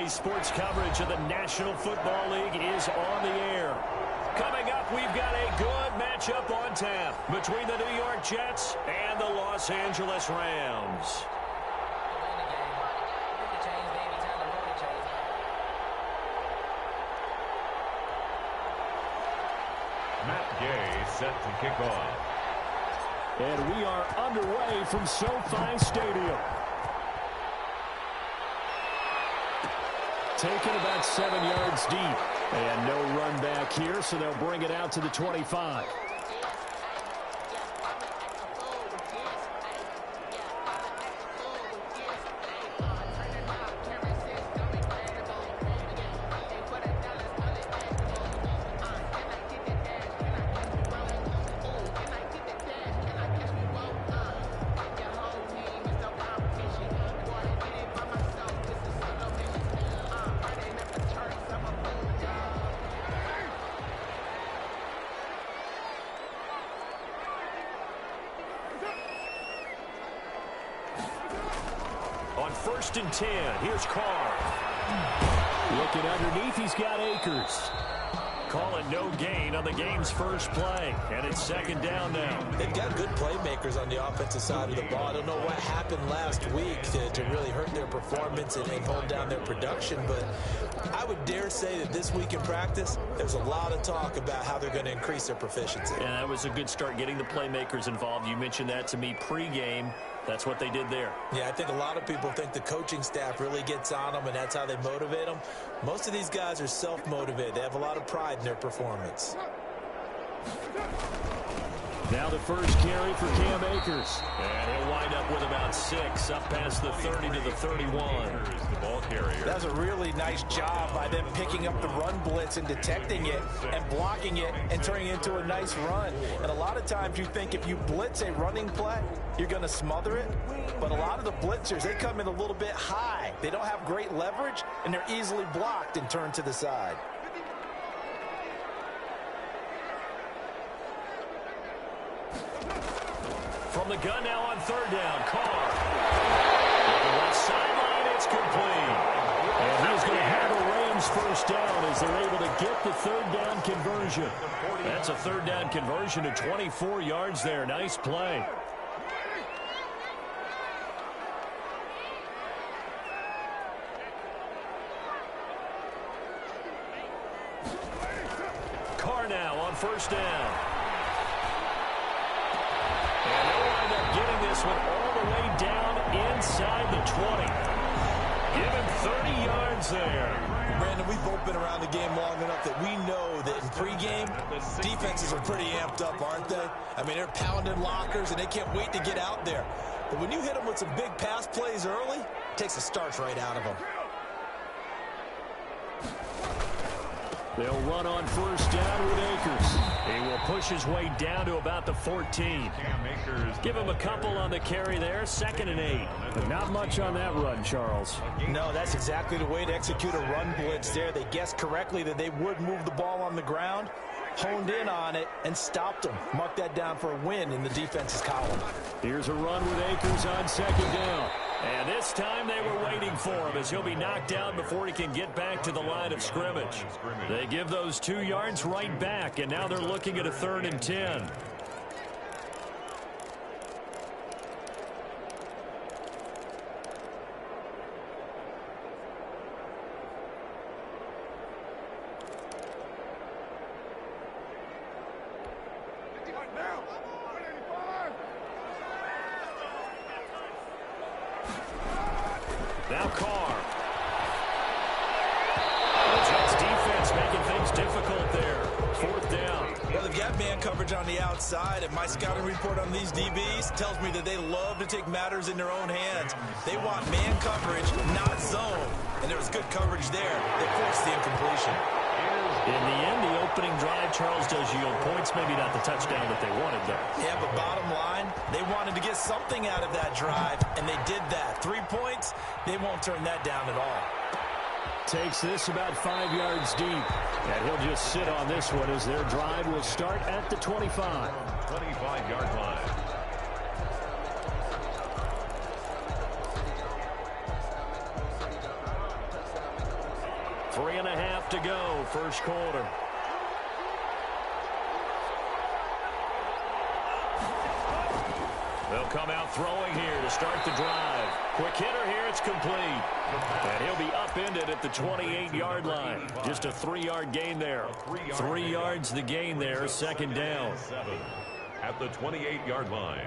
Today's sports coverage of the National Football League is on the air. Coming up, we've got a good matchup on tap between the New York Jets and the Los Angeles Rams. Matt Gay set to kick off. And we are underway from SoFi Stadium. Taken about 7 yards deep. And no run back here, so they'll bring it out to the 25. On 1st and 10, here's Carr. Looking underneath, he's got Akers. Call it no gain on the game's first play, and it's 2nd down now. They've got good playmakers on the offensive side of the ball. I don't know what happened last week to really hurt their performance and hold down their production, but I would dare say that this week in practice, there's a lot of talk about how they're going to increase their proficiency. And that was a good start, getting the playmakers involved. You mentioned that to me pregame. That's what they did there. Yeah, I think a lot of people think the coaching staff really gets on them, and that's how they motivate them. Most of these guys are self-motivated. They have a lot of pride in their performance. Now the first carry for Cam Akers. And he'll wind up with about 6, up past the 30 to the 31. The ball carrier. That's a really nice job by them picking up the run blitz and detecting it and blocking it and turning it into a nice run. And a lot of times you think if you blitz a running play, you're going to smother it. But a lot of the blitzers, they come in a little bit high. They don't have great leverage, and they're easily blocked and turned to the side. From the gun now on 3rd down, Carr. On the left sideline, it's complete. And he's going to have a Rams first down as they're able to get the 3rd down conversion. That's a 3rd down conversion to 24 yards there. Nice play. Carr now on 1st down. And they'll wind up getting this one all the way down inside the 20. Give him 30 yards there. Brandon, we've both been around the game long enough that we know that in pregame, defenses are pretty amped up, aren't they? I mean, they're pounding lockers, and they can't wait to get out there. But when you hit them with some big pass plays early, it takes the starch right out of them. They'll run on 1st down with Akers. He will push his way down to about the 14. Give him a couple on the carry there. 2nd and 8. But not much on that run, Charles. No, that's exactly the way to execute a run blitz there. They guessed correctly that they would move the ball on the ground, honed in on it, and stopped them. Mark that down for a win in the defense's column. Here's a run with Akers on 2nd down. And this time they were waiting for him as he'll be knocked down before he can get back to the line of scrimmage. They give those 2 yards right back, and now they're looking at a 3rd and 10. Now Carr. The Jets defense making things difficult there. 4th down. Well, they've got man coverage on the outside, and my scouting report on these DBs tells me that they love to take matters in their own hands. They want man coverage, not zone. And there was good coverage there. They forced the incompletion. In the end, the opening drive, Charles, does yield points. Maybe not the touchdown that they wanted, though. Yeah, but bottom line, they wanted to get something out of that drive, and they did that. 3 points, they won't turn that down at all. Takes this about 5 yards deep. And he'll just sit on this one as their drive will start at the 25. 25-yard line. 3.5 to go, first quarter. They'll come out throwing here to start the drive. Quick hitter here, it's complete. And he'll be upended at the 28-yard line. Just a 3-yard gain there. 3 yards the gain there, second down. At the 28-yard line.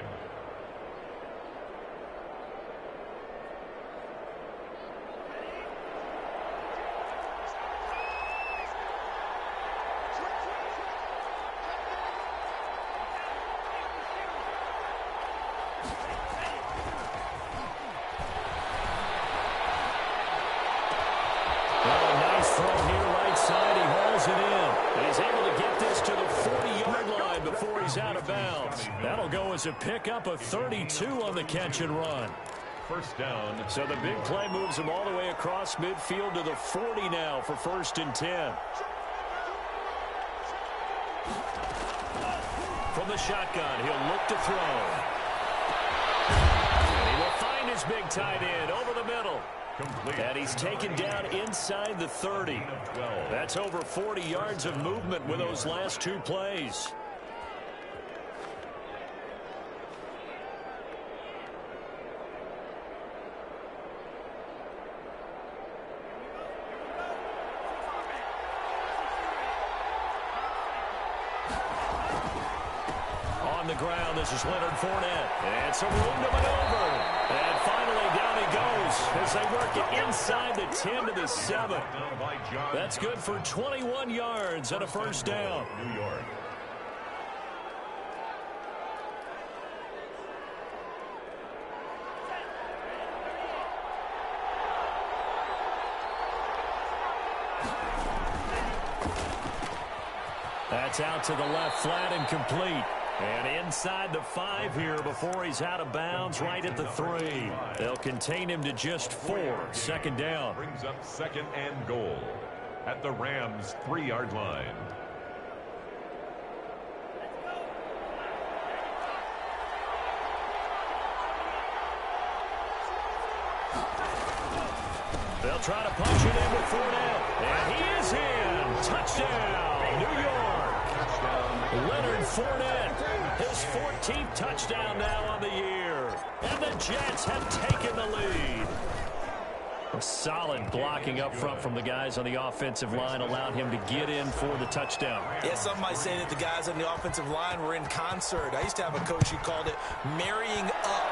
A pickup of 32 on the catch and run. First down. So the big play moves him all the way across midfield to the 40 now for 1st and 10. From the shotgun, he'll look to throw. And he will find his big tight end over the middle. Complete. And he's taken down inside the 30. That's over 40 yards of movement with those last 2 plays. This is Leonard Fournette. And some room to maneuver. And finally down he goes as they work it inside the 10 to the 7. That's good for 21 yards and a first down. New York. That's out to the left, flat and complete. And inside the 5 here before he's out of bounds, right at the 3. They'll contain him to just 4. Second down. Brings up 2nd and goal at the Rams' 3-yard line. They'll try to punch it in with Fournette. And he is in. Touchdown, New York. Leonard Fournette, his 14th touchdown now on the year. And the Jets have taken the lead. A solid blocking up front from the guys on the offensive line allowed him to get in for the touchdown. Yeah, some might say that the guys on the offensive line were in concert. I used to have a coach who called it marrying up,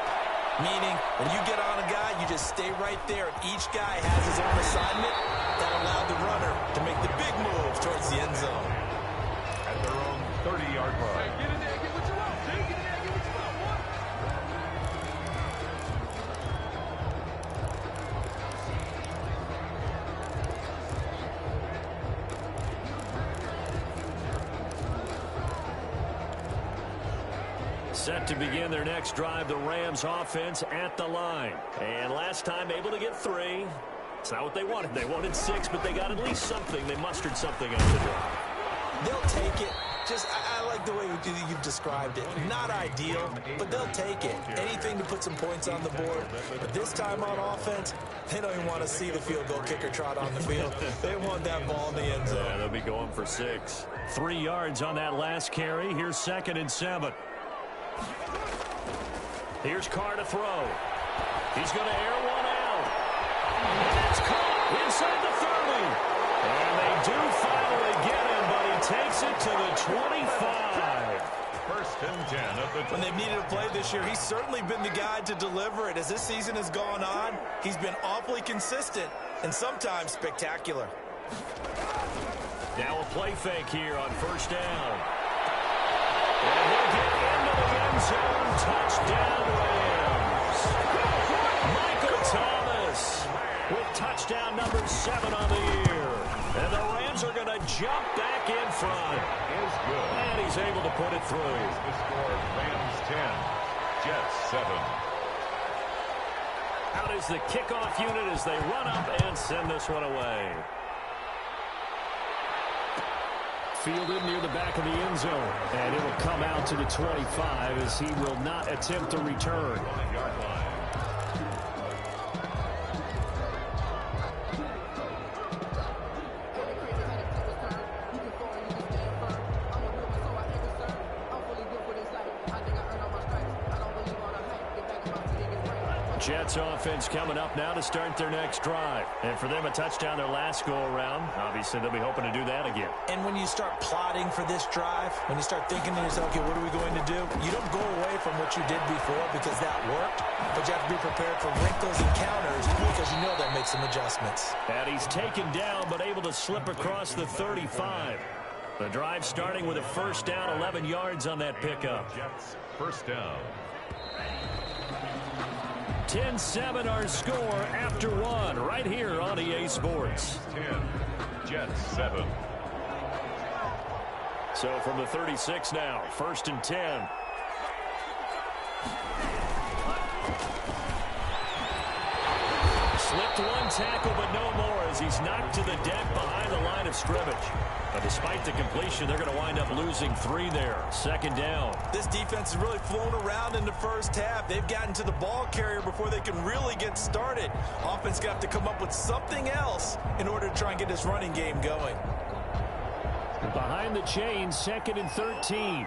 meaning when you get on a guy, you just stay right there. Each guy has his own assignment that allowed the runner to make the big move towards the end zone. At their own 30-yard line. Get in there, get what you want. Get in there, get what you want. Set to begin their next drive, the Rams offense at the line. And last time able to get 3. It's not what they wanted. They wanted 6, but they got at least something. They mustered something out of the drive. They'll take it. Just, I like the way you've described it. Not ideal, but they'll take it. Anything to put some points on the board. But this time on offense, they don't even want to see the field goal kicker trot on the field. They want that ball in the end zone. Yeah, they'll be going for 6. 3 yards on that last carry. Here's 2nd and 7. Here's Carr to throw. He's going to air one out. And it's caught inside the 30. And they do finally get him, but he takes it to the 25. 1st and 10 of the... When they've needed a play this year, he's certainly been the guy to deliver it. As this season has gone on, he's been awfully consistent and sometimes spectacular. Now a play fake here on 1st down. And he'll get into the end zone. Touchdown, Rams. Michael Thomas with touchdown number 7 on the year. And the Rams are going to jump back in front. Is good. And he's able to put it through. The score, Rams 10, Jets 7. Out is the kickoff unit as they run up and send this one away. Fielded near the back of the end zone. And it'll come out to the 25 as he will not attempt to return. 1-yard line. Jets offense coming up now to start their next drive. And for them, a touchdown their last go-around. Obviously, they'll be hoping to do that again. And when you start plotting for this drive, when you start thinking to yourself, okay, what are we going to do? You don't go away from what you did before because that worked, but you have to be prepared for wrinkles and counters because you know they'll make some adjustments. And he's taken down, but able to slip across the 35. The drive starting with a first down, 11 yards on that pickup. Jets first down. 10-7 our score after one right here on EA Sports. 10, Jets 7. So from the 36 now, first and 10. Slipped one tackle, but no more as he's knocked to the deck behind the line of scrimmage. But despite the completion, they're going to wind up losing 3 there. Second down. This defense has really flown around in the first half. They've gotten to the ball carrier before they can really get started. Offense got to come up with something else in order to try and get this running game going. Behind the chains, second and 13.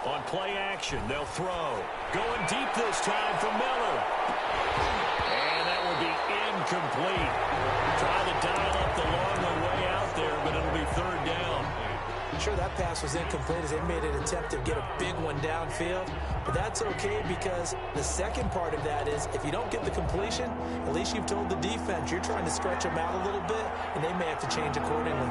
On play action, they'll throw. Going deep this time for Miller. And that will be incomplete. Try to dial up the long way out there, but it'll be third down. Sure, that pass was incomplete as they made an attempt to get a big one downfield. But that's okay because the second part of that is if you don't get the completion, at least you've told the defense you're trying to stretch them out a little bit, and they may have to change accordingly.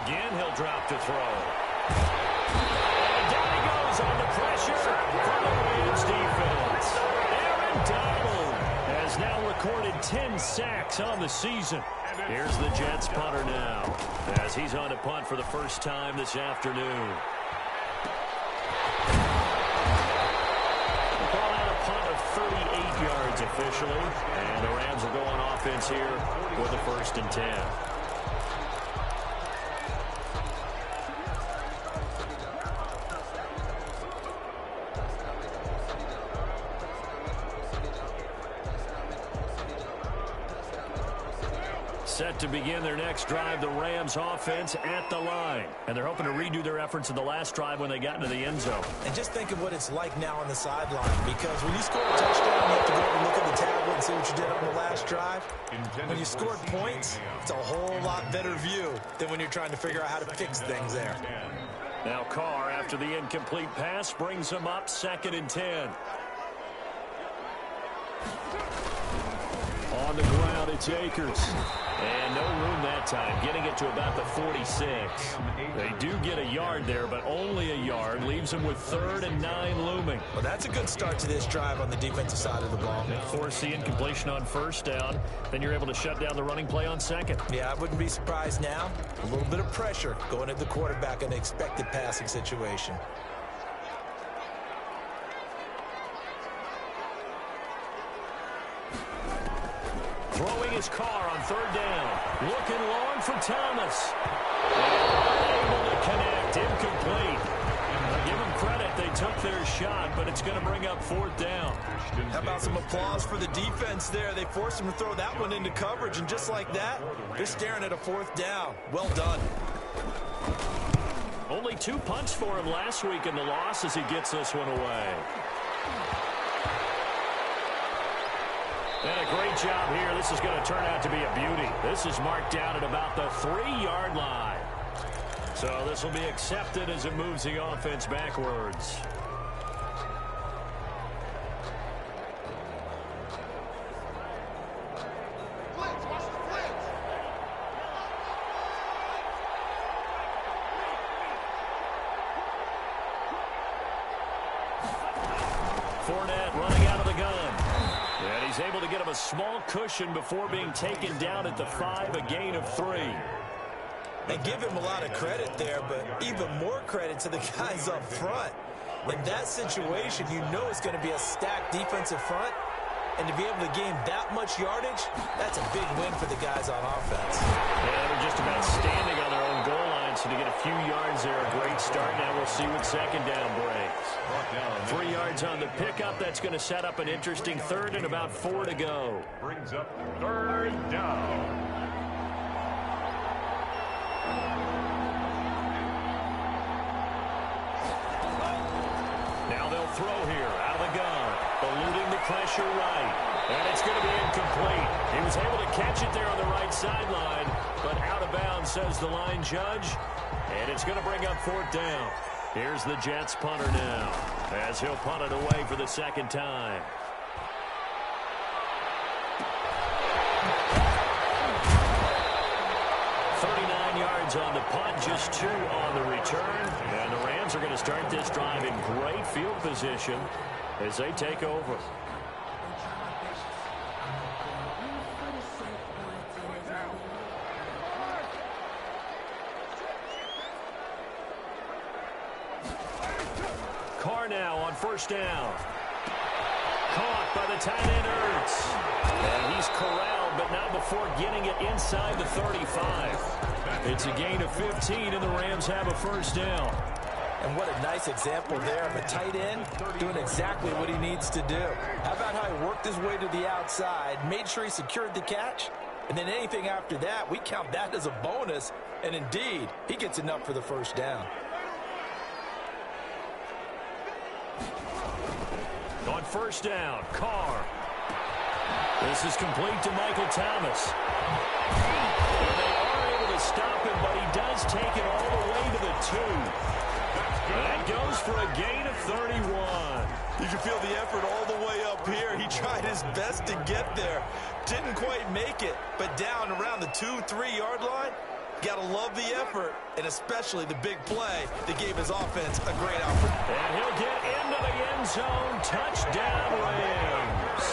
Again, he'll drop to throw. And down he goes on the pressure from the Rams defense. Aaron Donald has now recorded 10 sacks on the season. Here's the Jets punter now as he's on to punt for the first time this afternoon. Ball out a punt of 38 yards officially. And the Rams will go on offense here with a first and 10. Set to begin their next drive, the Rams offense at the line. And they're hoping to redo their efforts in the last drive when they got into the end zone. And just think of what it's like now on the sideline, because when you score a touchdown, you have to go over and look at the tablet and see what you did on the last drive. When you scored points, it's a whole lot better view than when you're trying to figure out how to fix things there. Now Carr, after the incomplete pass, brings him up second and 10. On the ground, it's Akers. And no room that time, getting it to about the 46. They do get a yard there, but only a yard. Leaves them with 3rd and 9 looming. Well, that's a good start to this drive on the defensive side of the ball. Force the incompletion on first down. Then you're able to shut down the running play on second. Yeah, I wouldn't be surprised now. A little bit of pressure going at the quarterback in an expected passing situation. Throwing his car on 3rd down. Looking long for Thomas. Able to connect. Incomplete. Give them credit. They took their shot, but it's going to bring up 4th down. How about some applause for the defense there? They forced him to throw that one into coverage, and just like that, they're staring at a 4th down. Well done. Only 2 punts for him last week in the loss as he gets this one away. And a great job here. This is going to turn out to be a beauty. This is marked down at about the 3-yard line. So this will be accepted as it moves the offense backwards. Fournette running out of the gun. And he's able to get him a small cushion before being taken down at the 5, a gain of 3. They give him a lot of credit there, but even more credit to the guys up front. In that situation, you know it's going to be a stacked defensive front. And to be able to gain that much yardage, that's a big win for the guys on offense. Yeah, they're just about standing on their own goal line, so to get a few yards there, a great start. Now we'll see what second down brings. 3 yards on the pickup. That's going to set up an interesting 3rd and about 4 to go. Brings up 3rd down. throw here out of the gun. Eluding the pressure right. And it's going to be incomplete. He was able to catch it there on the right sideline, but out of bounds, says the line judge. And it's going to bring up 4th down. Here's the Jets punter now, as he'll punt it away for the second time. On the punt, just 2 on the return. And the Rams are going to start this drive in great field position as they take over. Carr now on 1st down. Caught by the tight end Ertz. And he's corralled, but not before getting it inside the 35. It's a gain of 15, and the Rams have a 1st down. And what a nice example there of a tight end doing exactly what he needs to do. How about how he worked his way to the outside, made sure he secured the catch, and then anything after that, we count that as a bonus. And indeed, he gets enough for the 1st down. On 1st down, Carr. This is complete to Michael Thomas. And they are able to stop him, but he does take it all the way to the 2. That goes for a gain of 31. You can feel the effort all the way up here. He tried his best to get there. Didn't quite make it, but down around the 2-3 yard line, gotta love the effort, and especially the big play that gave his offense a great opportunity. And he'll get into the end zone. Touchdown, Rams.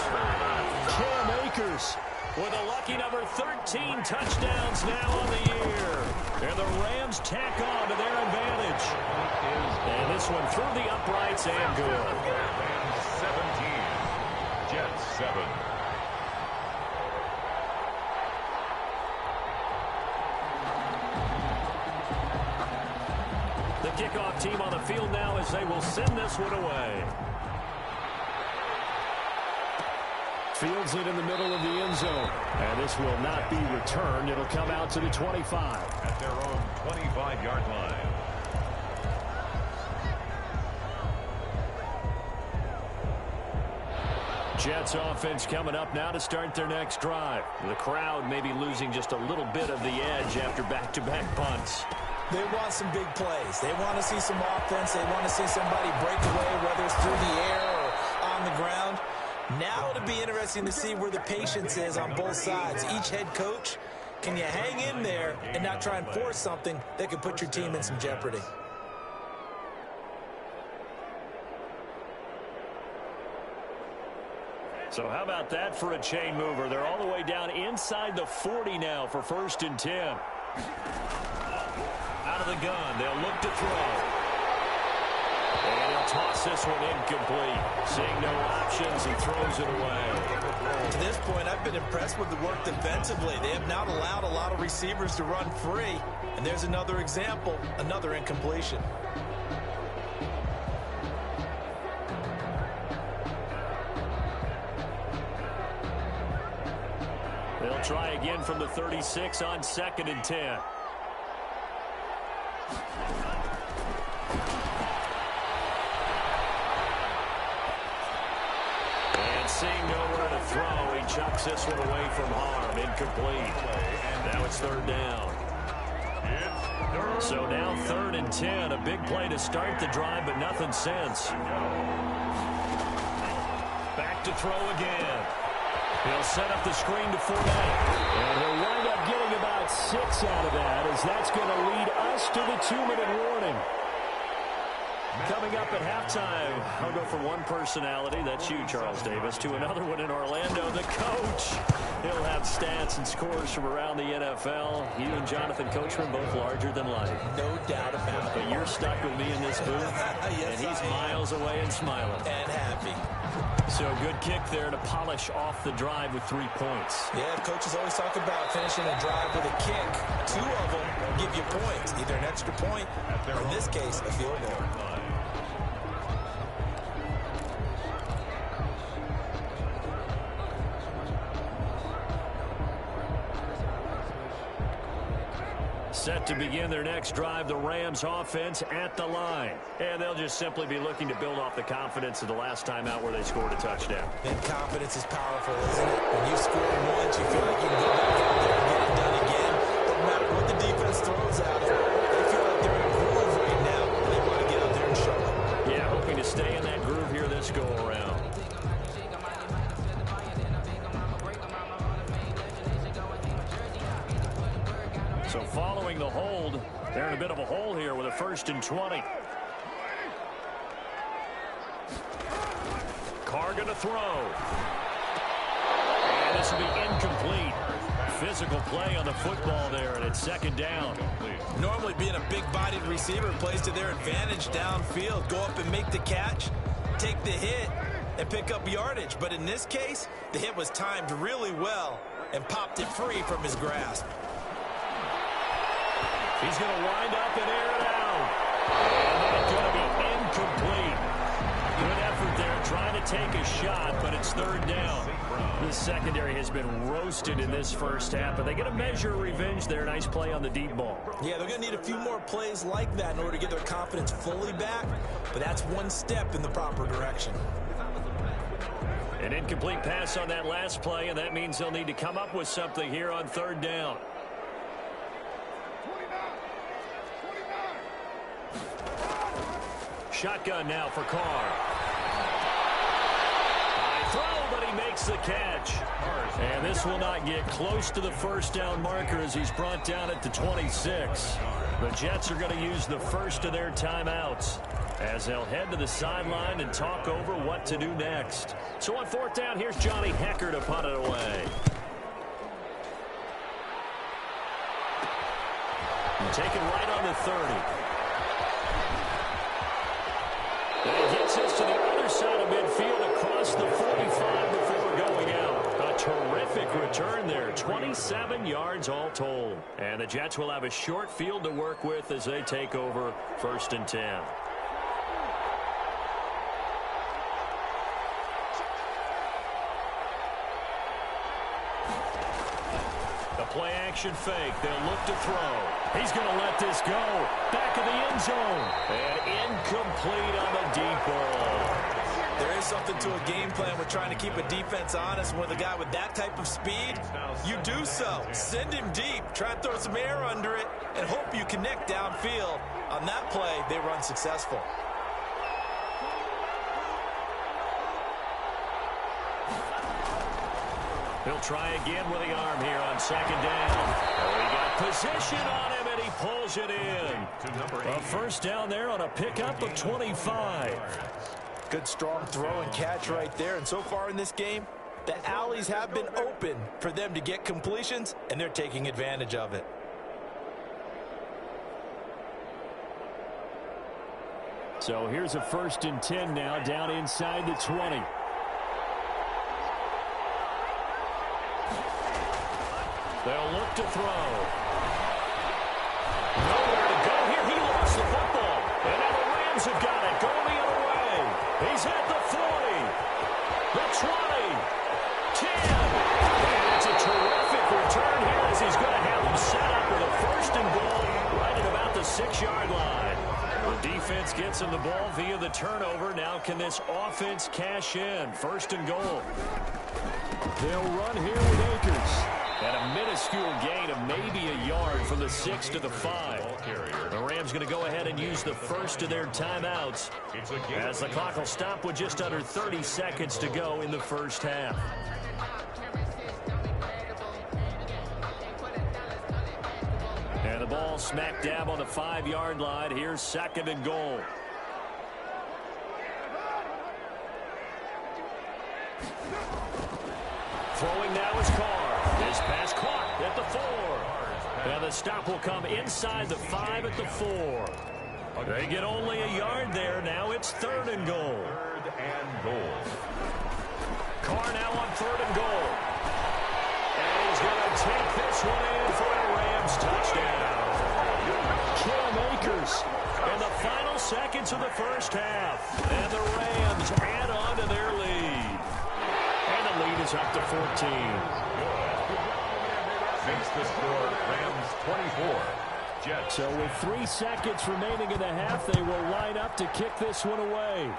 Cam Akers with a lucky number 13 touchdowns now on the year. And the Rams tack on to their advantage. And this one through the uprights and good. Rams 17, Jets 7. The kickoff team on the field now as they will send this one away. Fields it in the middle of the end zone. And this will not be returned. It'll come out to the 25. At their own 25-yard line. Jets offense coming up now to start their next drive. The crowd may be losing just a little bit of the edge after back-to-back punts. They want some big plays. They want to see some offense. They want to see somebody break away, whether it's through the air or on the ground. Now it'll be interesting to see where the patience is on both sides. Each head coach, can you hang in there and not try and force something that could put your team in some jeopardy? So how about that for a chain mover? They're all the way down inside the 40 now for 1st and 10. Out of the gun, they'll look to throw. And he'll toss this one incomplete. Seeing no options, he throws it away. To this point, I've been impressed with the work defensively. They have not allowed a lot of receivers to run free. And there's another example, another incompletion. They'll try again from the 36 on 2nd and 10. And seeing nowhere to throw, he chucks this one away from harm. Incomplete. Now it's 3rd down. So now 3rd and 10. A big play to start the drive, but nothing since. Back to throw again. He'll set up the screen to Fournette. And he'll wind up getting about 6 out of that, as that's going to lead us to the 2-minute warning. Coming up at halftime, I'll go from one personality, that's you, Charles Davis, to another one in Orlando, the coach. He'll have stats and scores from around the NFL. You and Jonathan Coachman, both larger than life. No doubt about it. But you're stuck with me in this booth, Yes, and he's miles away and smiling. And happy. So good kick there to polish off the drive with 3 points. Yeah, coaches always talk about finishing a drive with a kick. 2 of them give you points, either an extra point, or in this case, a field goal. set to begin their next drive, the Rams offense at the line. And they'll just simply be looking to build off the confidence of the last time out where they scored a touchdown. And confidence is powerful, isn't it? When you score once, you feel like you can go back out there and get it done again. No matter what the defense throws at them, they feel like they're in a groove right now, and they want to get out there and show it. Yeah, hoping to stay in that groove here this go-around. So following the hold, they're in a bit of a hole here with a 1st and 20. Carr going to throw. And this will be incomplete. Physical play on the football there, and it's 2nd down. Normally being a big-bodied receiver plays to their advantage downfield. Go up and make the catch, take the hit, and pick up yardage. But in this case, the hit was timed really well and popped it free from his grasp. He's going to wind up and air it out. And it's going to be incomplete. Good effort there trying to take a shot, but it's 3rd down. This secondary has been roasted in this first half, but they get a measure of revenge there. Nice play on the deep ball. Yeah, they're going to need a few more plays like that in order to get their confidence fully back, but that's one step in the proper direction. An incomplete pass on that last play, and that means they'll need to come up with something here on 3rd down. Shotgun now for Carr. High throw, but he makes the catch. And this will not get close to the 1st down marker as he's brought down at the 26. The Jets are going to use the first of their timeouts as they'll head to the sideline and talk over what to do next. So on 4th down, here's Johnny Hecker to punt it away. And taken right on the 30. And he gets this to the other side of midfield across the 45 before going out. A terrific return there. 27 yards all told. And the Jets will have a short field to work with as they take over 1st and 10. Play action fake. They'll look to throw. He's going to let this go. Back of the end zone. And incomplete on the deep ball. There is something to a game plan with trying to keep a defense honest. With a guy with that type of speed, you do so. Send him deep. Try and throw some air under it and hope you connect downfield. On that play, they run successful. He'll try again with the arm here on 2nd down. Oh, he got position on him, and he pulls it in. A 1st down there on a pickup of 25. Good, strong throw and catch right there. And so far in this game, the alleys have been open for them to get completions, and they're taking advantage of it. So here's a 1st and 10 now down inside the 20. They'll look to throw. Nowhere to go here. He lost the football. And now the Rams have got it. Going the other way. He's at the 40. The 20. 10. And it's a terrific return here as he's going to have him set up with a 1st and goal right at about the 6-yard line. The defense gets him the ball via the turnover. Now can this offense cash in? 1st and goal. They'll run here with Akers. And a minuscule gain of maybe a yard from the 6 to the 5. The Rams going to go ahead and use the first of their timeouts as the clock will stop with just under 30 seconds to go in the first half. And the ball smack dab on the 5-yard line. Here's 2nd and goal. Throwing now is Carr. This pass caught at the 4. And the stop will come inside the 5 at the 4. They get only a yard there. Now it's 3rd and goal. 3rd and goal. Carr now on 3rd and goal. And he's going to take this one in for a Rams touchdown. Cam Akers in the final seconds of the first half. And the Rams add on to their lead. And the lead is up to 14. Makes the score Rams 24, Jets. So with 3 seconds remaining in the half, they will line up to kick this one away.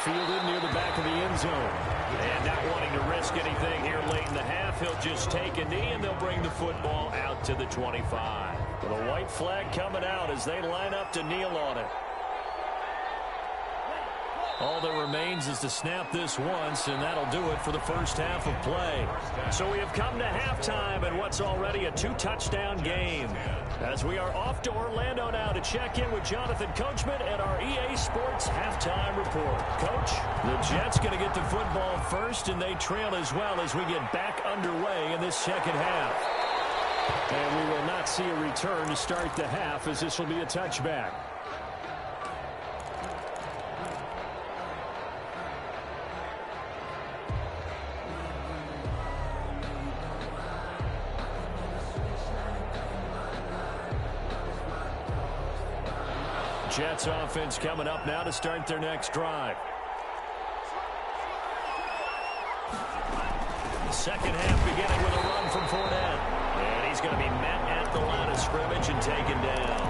Fielded near the back of the end zone. And not wanting to risk anything here late in the half, he'll just take a knee, and they'll bring the football out to the 25. With a white flag coming out as they line up to kneel on it. All that remains is to snap this once, and that'll do it for the first half of play. So we have come to halftime in what's already a 2-touchdown game. As we are off to Orlando now to check in with Jonathan Coachman and our EA Sports halftime report. Coach, the Jets going to get the football first, and they trail as well as we get back underway in this second half. And we will not see a return to start the half, as this will be a touchback. Jets offense coming up now to start their next drive. Second half beginning with a run from Fournette. And he's going to be met at the line of scrimmage and taken down.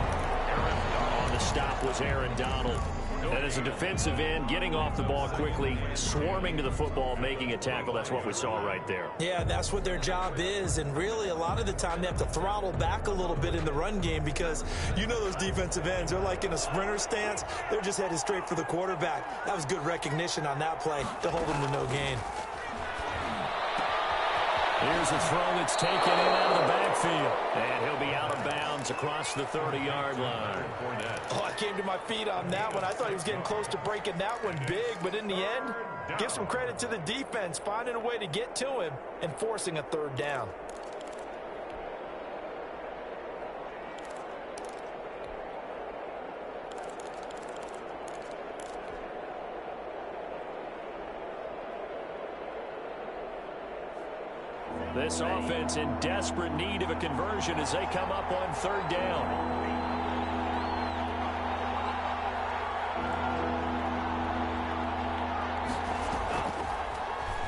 On the stop was Aaron Donald. And as a defensive end, getting off the ball quickly, swarming to the football, making a tackle. That's what we saw right there. Yeah, that's what their job is. And really, a lot of the time, they have to throttle back a little bit in the run game because you know those defensive ends, they're like in a sprinter stance. They're just headed straight for the quarterback. That was good recognition on that play to hold them to no gain. Here's a throw that's taken in out of the backfield. And he'll be out of bounds across the 30-yard line. Oh, I came to my feet on that one. I thought he was getting close to breaking that one big, but in the end, give some credit to the defense, finding a way to get to him and forcing a third down. This offense in desperate need of a conversion as they come up on third down.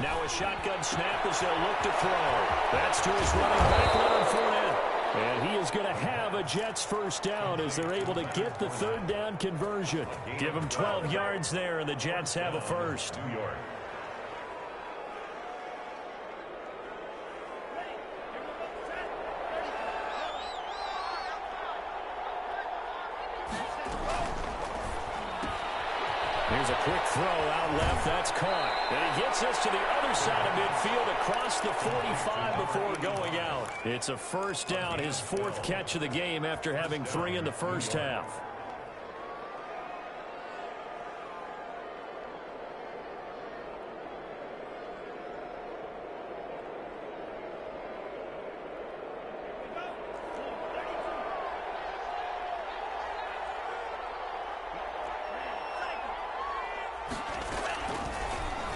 Now a shotgun snap as they'll look to throw. That's to his running back, Leonard Fournette. And he is going to have a Jets first down as they're able to get the third down conversion. Give them 12 yards there, and the Jets have a first. New York. Here's a quick throw out left. That's caught. And he gets us to the other side of midfield across the 45 before going out. It's a first down, his 4th catch of the game after having 3 in the first half.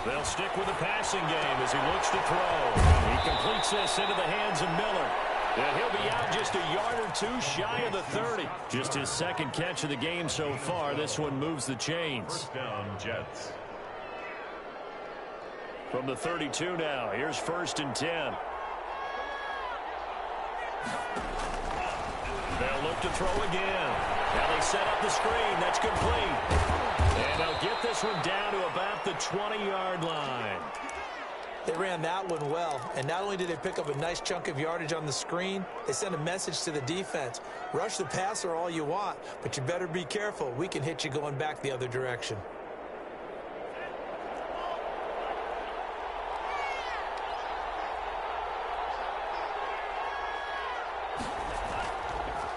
They'll stick with the passing game as he looks to throw. He completes this into the hands of Miller. And he'll be out just a yard or two shy of the 30. Just his 2nd catch of the game so far. This one moves the chains. First down, Jets. From the 32 now, here's 1st and 10. They'll look to throw again. Now they set up the screen. That's complete. And they'll get this one down to about the 20-yard line. They ran that one well, and not only did they pick up a nice chunk of yardage on the screen, they sent a message to the defense. Rush the passer all you want, but you better be careful. We can hit you going back the other direction.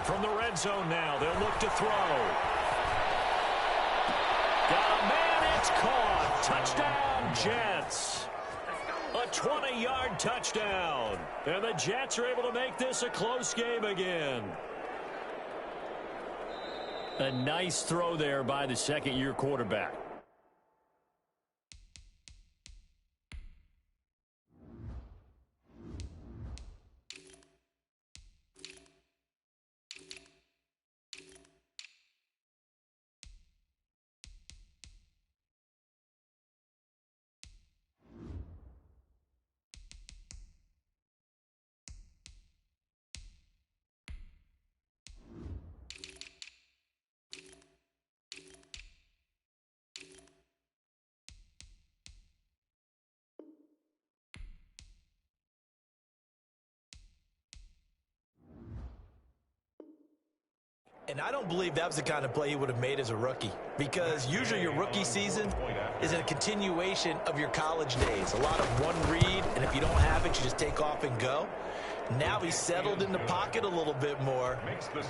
From the red zone now, they'll look to throw. Got a man, it's caught. Touchdown, Jets. A 20-yard touchdown. And the Jets are able to make this a close game again. A nice throw there by the second-year quarterback. And I don't believe that was the kind of play he would have made as a rookie, because usually your rookie season is a continuation of your college days. A lot of one read, and if you don't have it, you just take off and go. Now he's settled in the pocket a little bit more,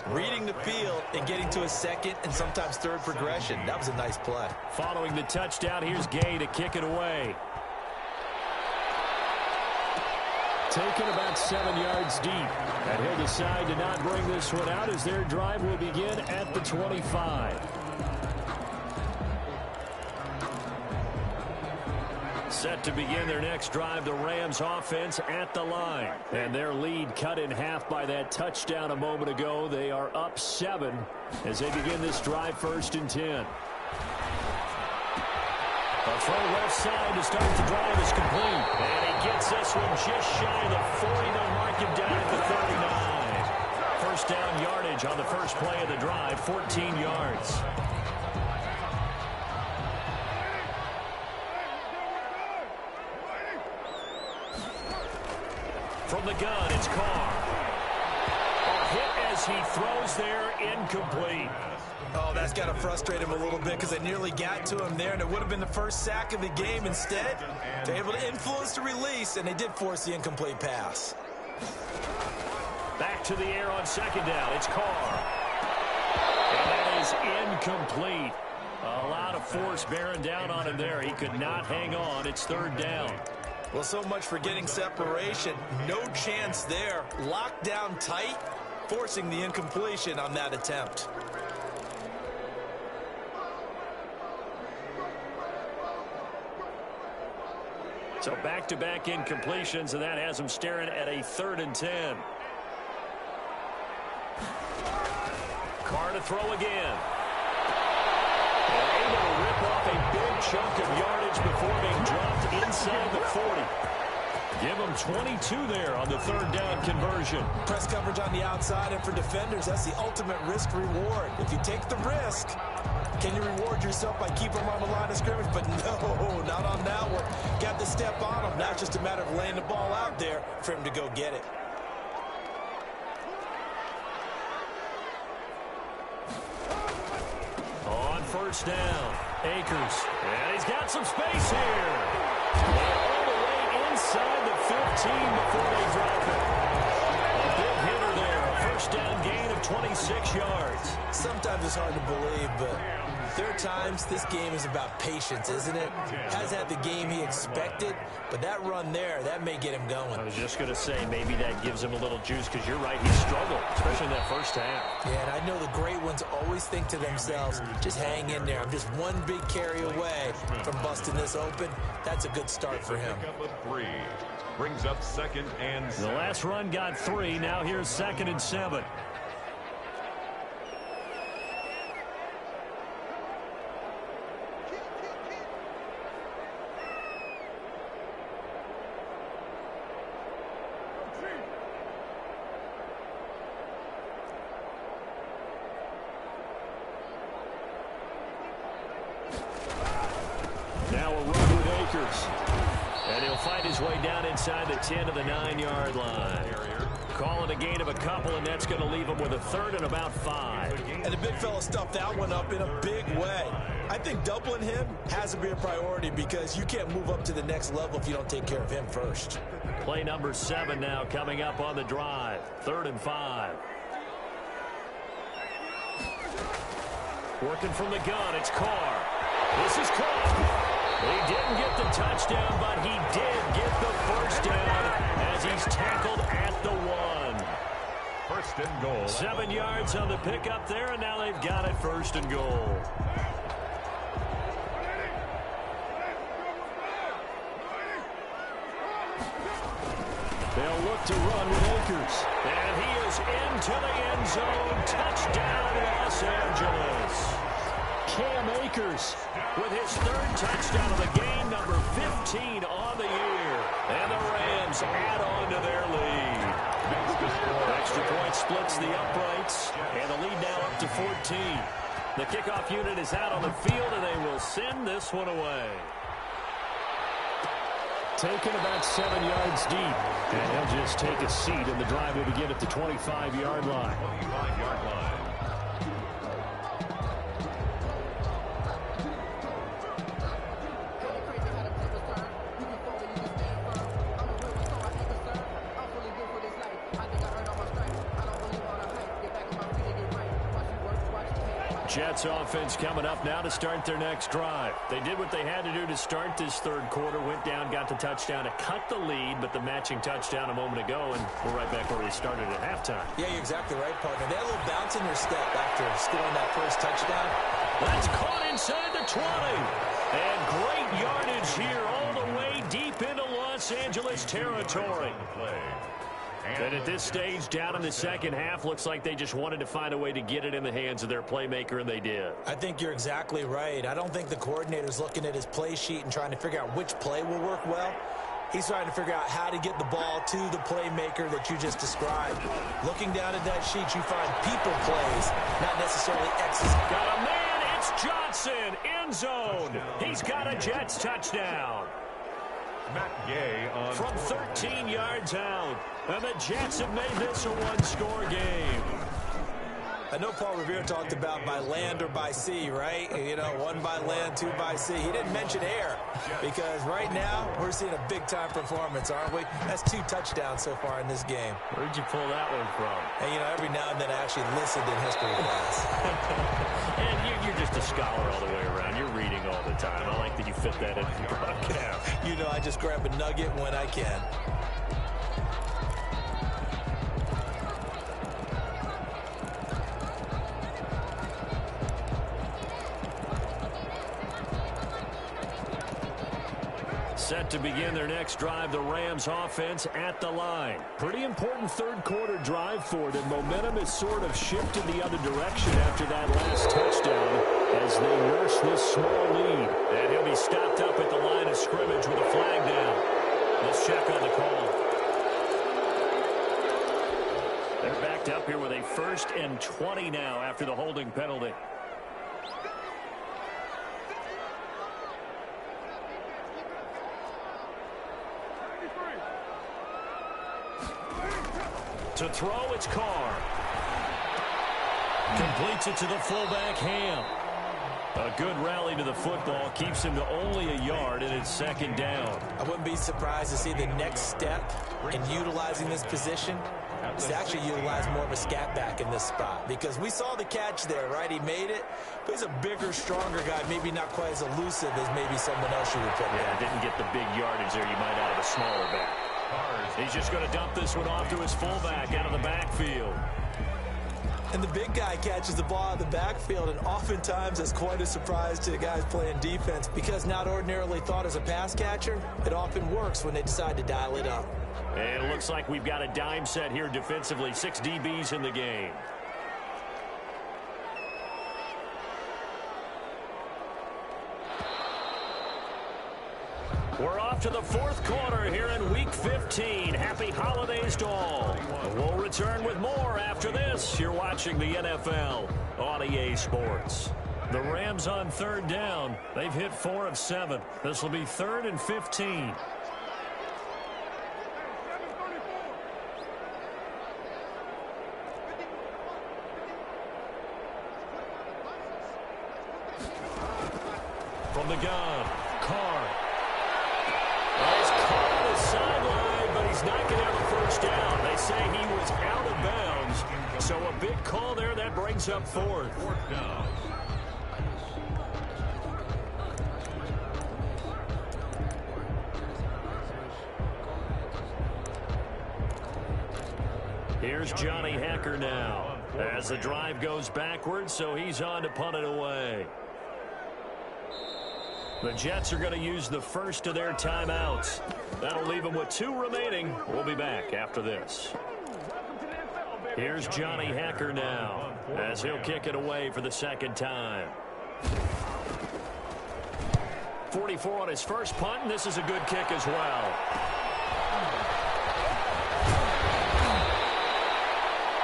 reading the field and getting to a second and sometimes third progression. That was a nice play. Following the touchdown, here's Gay to kick it away. Taken about 7 yards deep. And he'll decide to not bring this one out as their drive will begin at the 25. Set to begin their next drive, the Rams offense at the line. And their lead cut in half by that touchdown a moment ago. They are up 7 as they begin this drive, 1st and 10. A throw left side to start the drive is complete. And he gets this one just shy of the 40. They'll mark him down at the 39. First down yardage on the first play of the drive, 14 yards. From the gun, it's Carr. A hit as he throws there, incomplete. Oh, that's got to frustrate him a little bit because they nearly got to him there, and it would have been the first sack of the game. Instead, they're able to influence the release, and they did force the incomplete pass. Back to the air on 2nd down. It's Carr. And that is incomplete. A lot of force bearing down on him there. He could not hang on. It's 3rd down. Well, so much for getting separation. No chance there. Locked down tight, forcing the incompletion on that attempt. So back-to-back incompletions, and that has him staring at a 3rd and 10. Carr to throw again. And able to rip off a big chunk of yardage before being dropped inside the 40. Give him 22 there on the 3rd down conversion. Press coverage on the outside, and for defenders, that's the ultimate risk-reward. If you take the risk, can you reward yourself by keeping them on the line of scrimmage? But no, not on that one. Got to step on him. Now it's just a matter of laying the ball out there for him to go get it. On 1st down, Akers. And he's got some space here. All the way inside the 15 before they drop it. A big hitter there. A 1st down gain of 26 yards. Sometimes it's hard to believe, but there are times this game is about patience, isn't it? Hasn't had the game he expected, but that run there, that may get him going. I was just going to say, maybe that gives him a little juice, because you're right, he struggled, especially in that 1st half. Yeah, and I know the great ones always think to themselves, just hang in there. I'm just one big carry away from busting this open. That's a good start for him. Three. Brings up 2nd and 7. The last run got 3. Now here's 2nd and 7. Now a run with Akers. And he'll fight his way down inside the 10 to the 9-yard line. Calling a gain of a couple, and that's going to leave him with a 3rd and about 5. And the big fella stuffed that one up in a big way. I think doubling him has to be a priority because you can't move up to the next level if you don't take care of him first. Play number 7 now coming up on the drive. 3rd and 5. Working from the gun, it's Carr. This is Carr. He didn't get the touchdown, but he did get the 1st down as he's tackled at the 1. 1st and goal. 7 yards on the pickup there, and now they've got it 1st and goal. They'll look to run with Akers. And he is into the end zone. Touchdown, Los Angeles. Cam Akers with his 3rd touchdown of the game, number 15 on the year. And the Rams add on to their lead. Extra point splits the uprights, and the lead now up to 14. The kickoff unit is out on the field, and they will send this one away. Taken about 7 yards deep, and he'll just take a seat, and the drive will begin at the 25-yard line. 25-yard line. Jets offense coming up now to start their next drive. They did what they had to do to start this third quarter, went down, got the touchdown to cut the lead, but the matching touchdown a moment ago, and we're right back where we started at halftime. Yeah, you're exactly right, partner. They had a little bounce in their step after scoring that first touchdown. That's caught inside the 20. And great yardage here all the way deep into Los Angeles territory. And at this stage, down in the second half, looks like they just wanted to find a way to get it in the hands of their playmaker, and they did. I think you're exactly right. I don't think the coordinator's looking at his play sheet and trying to figure out which play will work well. He's trying to figure out how to get the ball to the playmaker that you just described. Looking down at that sheet, you find people plays, not necessarily X's. Got a man, it's Johnson, end zone. He's got a Jets touchdown. Matt Gay on from 13 yards out. And the Jets have made this a one-score game. I know Paul Revere talked about by land or by sea, right? You know, one by land, two by sea. He didn't mention air because right now we're seeing a big-time performance, aren't we? That's 2 touchdowns so far in this game. Where'd you pull that one from? And, you know, every now and then I actually listened in history class. And you're just a scholar all the way around. You're reading all the time. I like that you fit that in the broadcast. You know, I just grab a nugget when I can. Set to begin their next drive, the Rams offense at the line. Pretty important third quarter drive for them. Momentum has sort of shifted the other direction after that last touchdown as they nurse this small lead. And he'll be stopped up at the line of scrimmage with a flag down. Let's check on the call. They're backed up here with a 1st and 20 now after the holding penalty. To throw, it's Carr. Completes it to the fullback, Ham. A good rally to the football keeps him to only a yard, and it's 2nd down. I wouldn't be surprised to see the next step in utilizing this position is to actually utilize more of a scat back in this spot, because we saw the catch there, right? He made it, but he's a bigger, stronger guy, maybe not quite as elusive as maybe someone else you would put there. Yeah, didn't get the big yardage there you might out of a smaller back. He's just going to dump this one off to his fullback out of the backfield. And the big guy catches the ball out of the backfield, and oftentimes that's quite a surprise to the guys playing defense, because not ordinarily thought as a pass catcher, it often works when they decide to dial it up. And it looks like we've got a dime set here defensively. 6 DBs in the game. We're off to the 4th quarter here in Week 15. Happy holidays to all. We'll return with more after this. You're watching the NFL on EA Sports. The Rams on 3rd down. They've hit 4 of 7. This will be 3rd and 15. From the gun, Carr. He's caught on the sideline, but he's not going to have a 1st down. They say he was out of bounds. So a big call there. That brings up 4th. 4th down. Here's Johnny Hacker now as the drive goes backwards, so he's on to punt it away. The Jets are going to use the first of their timeouts. That'll leave them with 2 remaining. We'll be back after this. Here's Johnny Hacker now as he'll kick it away for the 2nd time. 44 on his first punt, and this is a good kick as well.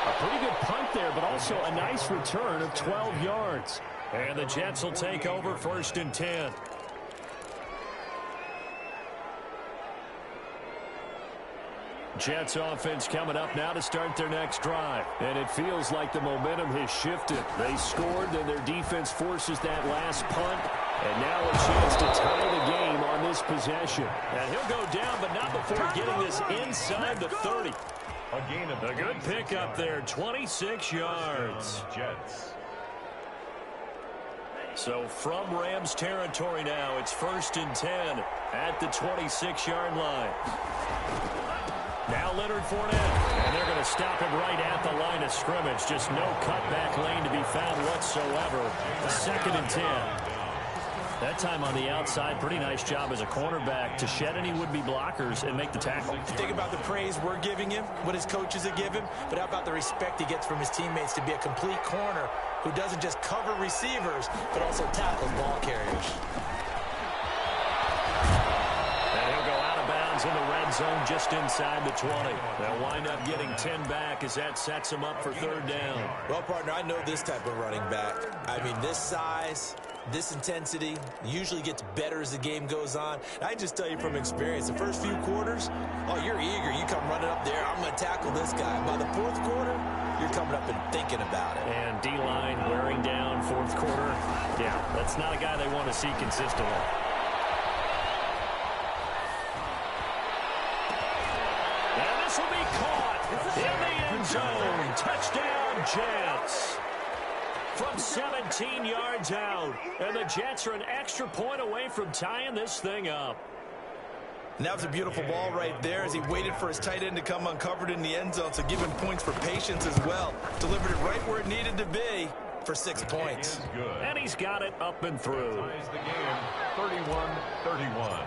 A pretty good punt there, but also a nice return of 12 yards. And the Jets will take over 1st and 10. Jets offense coming up now to start their next drive. And it feels like the momentum has shifted. They scored, then their defense forces that last punt. And now a chance to tie the game on this possession. And he'll go down, but not before getting this inside the 30. A gain of a good pickup there, 26 yards. Jets. So from Rams territory now, it's 1st and 10 at the 26-yard line. Now Leonard Fournette, and they're going to stop him right at the line of scrimmage. Just no cutback lane to be found whatsoever. 2nd and 10. That time on the outside, pretty nice job as a cornerback to shed any would-be blockers and make the tackle. Think about the praise we're giving him, what his coaches have given him, but how about the respect he gets from his teammates to be a complete corner who doesn't just cover receivers, but also tackles ball carriers. And he'll go out of bounds in the red zone just inside the 20. They'll wind up getting 10 back as that sets them up for 3rd down. Well, partner, I know this type of running back. I mean, this size, this intensity usually gets better as the game goes on. And I just tell you from experience, the first few quarters, oh, you're eager. You come running up there, I'm going to tackle this guy. By the 4th quarter, you're coming up and thinking about it. And D-line wearing down 4th quarter. Yeah, that's not a guy they want to see consistently. And this will be caught in the end zone. Touchdown, Jets. From 17 yards out. And the Jets are an extra point away from tying this thing up. And that was a beautiful ball right there as he waited for his tight end to come uncovered in the end zone, so give him points for patience as well. Delivered it right where it needed to be for 6 points. And he's got it up and through. Ties the game 31-31.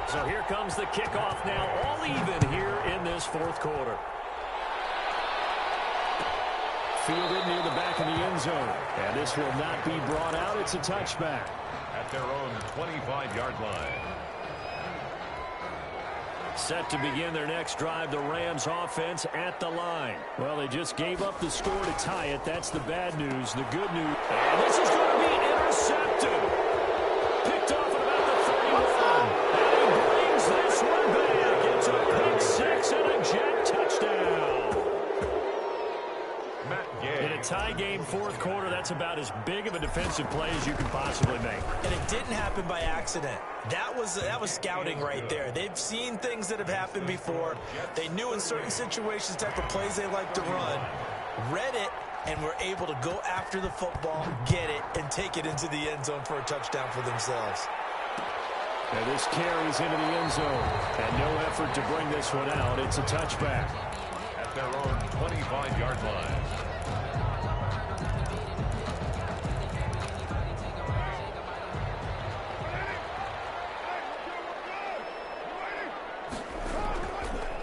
So here comes the kickoff now, all even here in this 4th quarter. Fielded near the back of the end zone. And this will not be brought out. It's a touchback. At their own 25-yard line. Set to begin their next drive, the Rams offense at the line. Well, they just gave up the score to tie it. That's the bad news. The good news, and this is going to be intercepted. Picked off at about the 31. And he brings this one back. It's a pick 6 and a Jet touchdown. In a tie game 4th quarter, that's about as big of a defensive play as you can possibly make. And it didn't happen by accident. That was scouting right there. They've seen things that have happened before. They knew in certain situations the type of plays they like to run, read it, and were able to go after the football, get it, and take it into the end zone for a touchdown for themselves. And this carries into the end zone. And no effort to bring this one out. It's a touchback. At their own 25-yard line.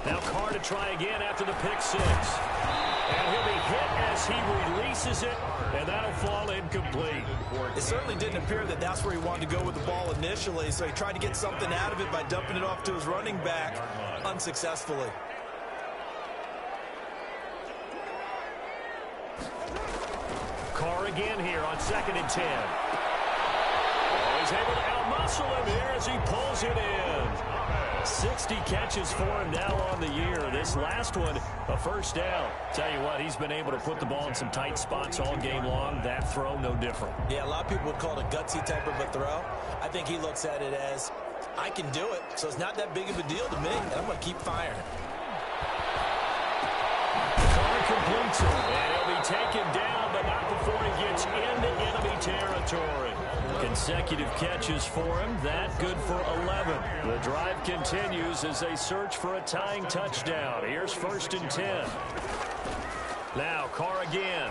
Now Carr to try again after the pick 6. And he'll be hit as he releases it, and that'll fall incomplete. It certainly didn't appear that that's where he wanted to go with the ball initially, so he tried to get something out of it by dumping it off to his running back unsuccessfully. Carr again here on 2nd and 10. Oh, he's able to outmuscle him here as he pulls it in. 60 catches for him now on the year. This last one, a 1st down. Tell you what, he's been able to put the ball in some tight spots all game long. That throw, no different. Yeah, a lot of people would call it a gutsy type of a throw. I think he looks at it as, I can do it, so it's not that big of a deal to me. I'm going to keep firing. Carr completes it, and he'll be taken down, but not before he gets into enemy territory. Consecutive catches for him. That good for 11. The drive continues as they search for a tying touchdown. Here's 1st and 10. Now Carr again.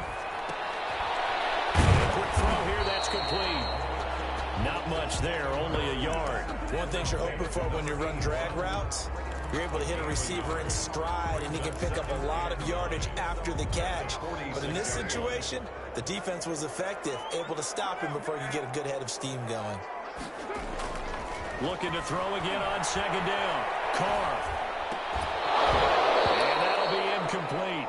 Quick throw here. That's complete. Not much there. Only a yard. One thing you're hoping for when you run drag routes, you're able to hit a receiver in stride, and he can pick up a lot of yardage after the catch. But in this situation, the defense was effective, able to stop him before you get a good head of steam going. Looking to throw again on 2nd down. Carr. And that'll be incomplete.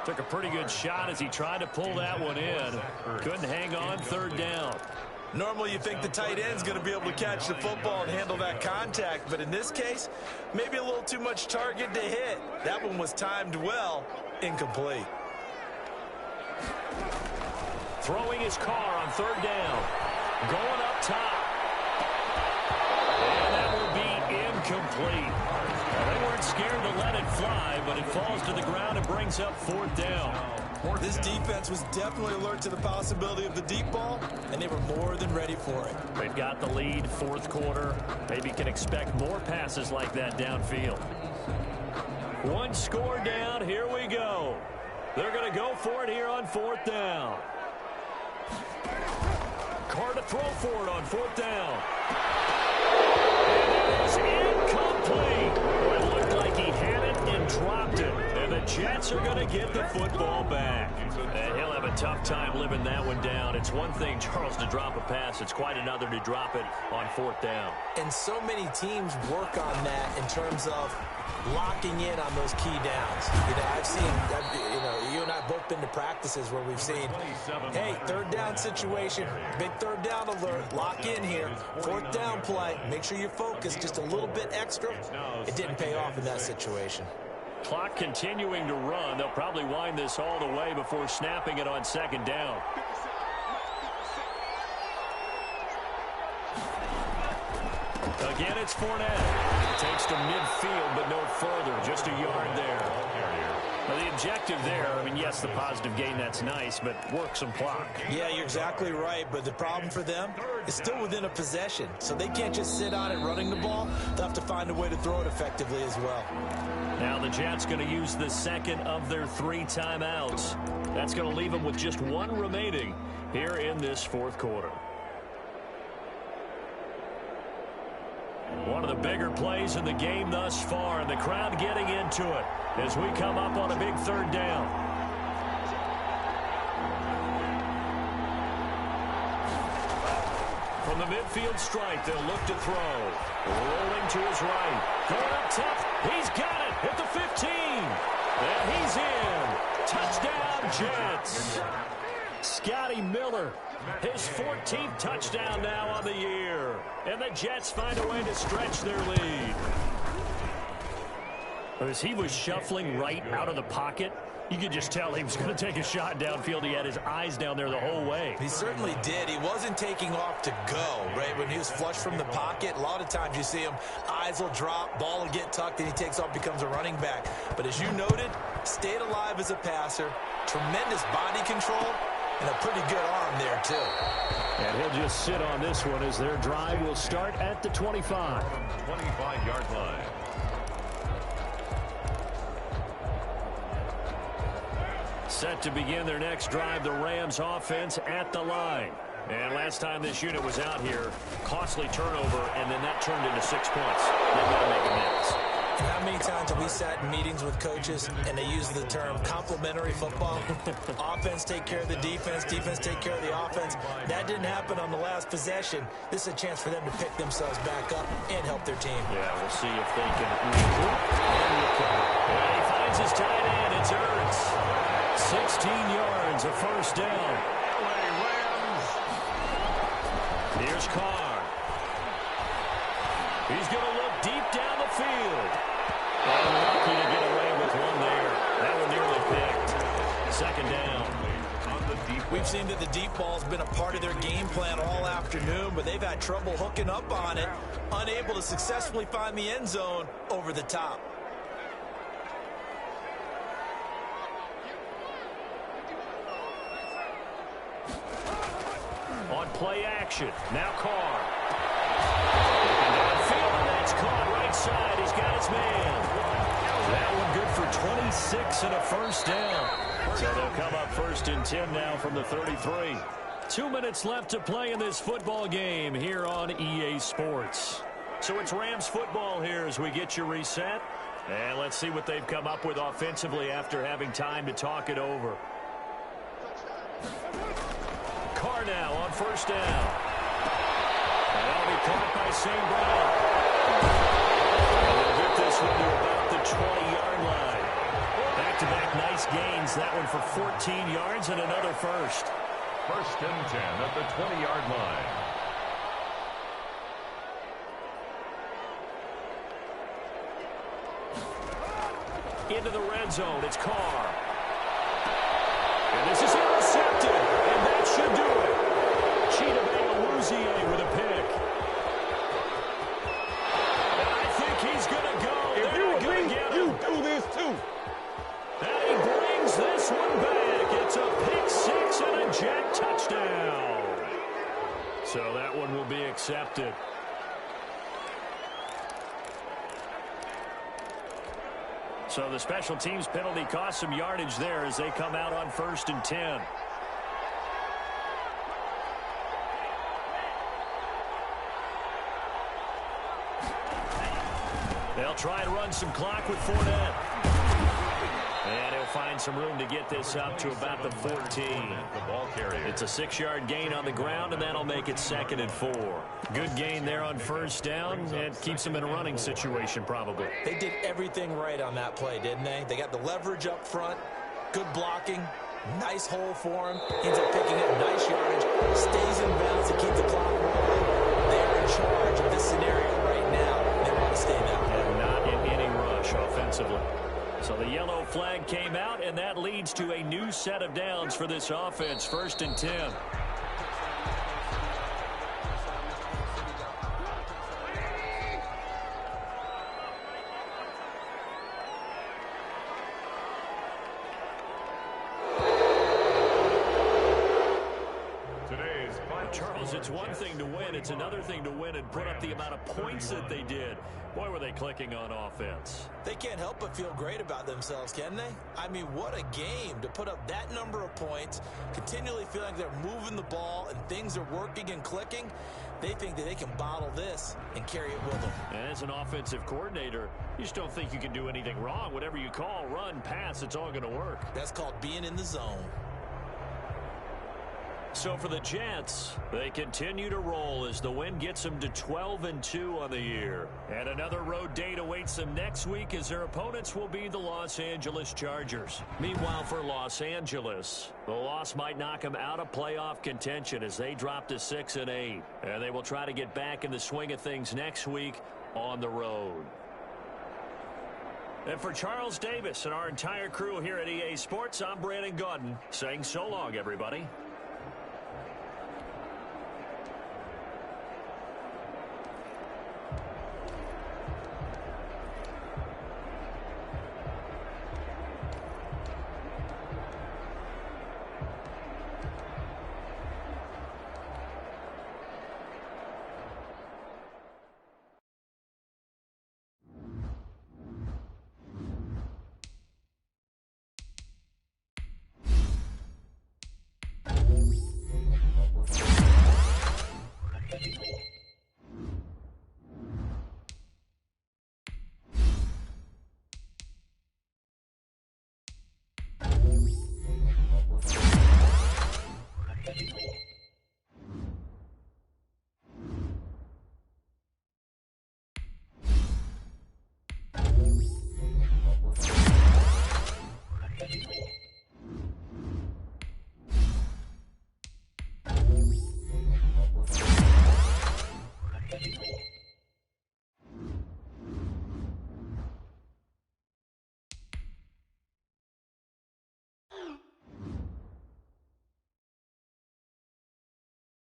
Took a pretty good shot as he tried to pull that one in. Couldn't hang on 3rd down. Normally you think the tight end's going to be able to catch the football and handle that contact, but in this case, maybe a little too much target to hit. That one was timed well, incomplete. Throwing his Carr on 3rd down. Going up top. And that will be incomplete. Now, they weren't scared to let it fly, but it falls to the ground and brings up 4th down. This defense was definitely alert to the possibility of the deep ball, and they were more than ready for it. They've got the lead, fourth quarter. Maybe can expect more passes like that downfield. One score down. Here we go. They're going to go for it here on fourth down. Carr to throw for it on fourth down. It is incomplete. Well, it looked like he had it and dropped it. And the Jets are going to get the football back. And he'll have a tough time living that one down. It's one thing, Charles, to drop a pass. It's quite another to drop it on fourth down. And so many teams work on that in terms of locking in on those key downs. I've seen, you and I both been to practices where we've seen, hey, third down situation, big third down alert, lock in here, fourth down play, make sure you're focused just a little bit extra. It didn't pay off in that situation. Clock continuing to run. They'll probably wind this all the way before snapping it on second down. Again, it's Fournette. Takes to midfield, but no further. Just a yard there. Well, the objective there, I mean, yes, the positive gain, that's nice, but work some clock. Yeah, you're exactly right, but the problem for them is still within a possession, so they can't just sit on it running the ball. They'll have to find a way to throw it effectively as well. Now the Jets going to use the second of their 3 timeouts. That's going to leave them with just 1 remaining here in this fourth quarter. One of the bigger plays in the game thus far, and the crowd getting into it as we come up on a big third down. From the midfield stripe, they'll look to throw. Rolling to his right. Going up top. He's got it at the 15. And he's in. Touchdown, Jets. Scotty Miller, his 14th touchdown now on the year. And the Jets find a way to stretch their lead. As he was shuffling right out of the pocket, you could just tell he was going to take a shot downfield. He had his eyes down there the whole way. He certainly did. He wasn't taking off to go, right? When he was flush from the pocket, a lot of times you see him, eyes will drop, ball will get tucked, and he takes off, becomes a running back. But as you noted, stayed alive as a passer, tremendous body control, and a pretty good arm there, too. And he'll just sit on this one as their drive will start at the 25. 25-yard line. Set to begin their next drive, the Rams offense at the line. And last time this unit was out here, costly turnover, and then that turned into 6 points. They've got to make amends. And how many times have we sat in meetings with coaches and they use the term complementary football? Offense take care of the defense, defense take care of the offense. That didn't happen on the last possession. This is a chance for them to pick themselves back up and help their team. Yeah, we'll see if they can regroup and recover. And he finds his tight end. It's Ertz. 16 yards, a first down. Here's Carr. He's going to look deep down the field. Unlucky to get away with one there. That one nearly picked. Second down. We've seen that the deep ball's been a part of their game plan all afternoon, but they've had trouble hooking up on it, unable to successfully find the end zone over the top. On play action, now Carr. Downfield, and that's caught right side. He's got his man. That one good for 26 and a first down. So they'll come up first and 10 now from the 33. 2 minutes left to play in this football game here on EA Sports. So it's Rams football here as we get you reset. And let's see what they've come up with offensively after having time to talk it over. Carr now on first down. And that'll be caught by St. Brown. And they'll get this one to about the 20-yard line. Back-to-back nice gains. That one for 14 yards and another first. First and 10 at the 20-yard line. Into the red zone. It's Carr. And this is intercepted. And that should do it. Cheetah with a pick. And I think he's going to go. If you were me, you do this too. And he brings this one back. intercepted. So the special teams penalty cost some yardage there as they come out on 1st and 10. They'll try and run some clock with Fournette. And he'll find some room to get this up to about the 14. The ball carrier. It's a 6-yard gain on the ground, and that'll make it 2nd and 4. Good gain there on 1st down. It keeps them in a running situation, probably. They did everything right on that play, didn't they? They got the leverage up front, good blocking, nice hole for him. Ends up picking up nice yardage, stays in bounds to keep the clock rolling. They're in charge of this scenario right now. They want to stay that way. And not in any rush offensively. So the yellow flag came out, and that leads to a new set of downs for this offense. 1st and 10. Charles, it's one thing to win. It's another thing to win and put up the amount of points that they did. Boy, were they clicking on offense. They can't help but feel great about themselves, can they? I mean, what a game to put up that number of points, continually feel like they're moving the ball and things are working and clicking. They think that they can bottle this and carry it with them. And as an offensive coordinator, you just don't think you can do anything wrong. Whatever you call, run, pass, it's all going to work. That's called being in the zone. So for the Jets, they continue to roll as the win gets them to 12-2 on the year. And another road date awaits them next week as their opponents will be the Los Angeles Chargers. Meanwhile, for Los Angeles, the loss might knock them out of playoff contention as they drop to 6-8. And they will try to get back in the swing of things next week on the road. And for Charles Davis and our entire crew here at EA Sports, I'm Brandon Gaudin saying so long, everybody.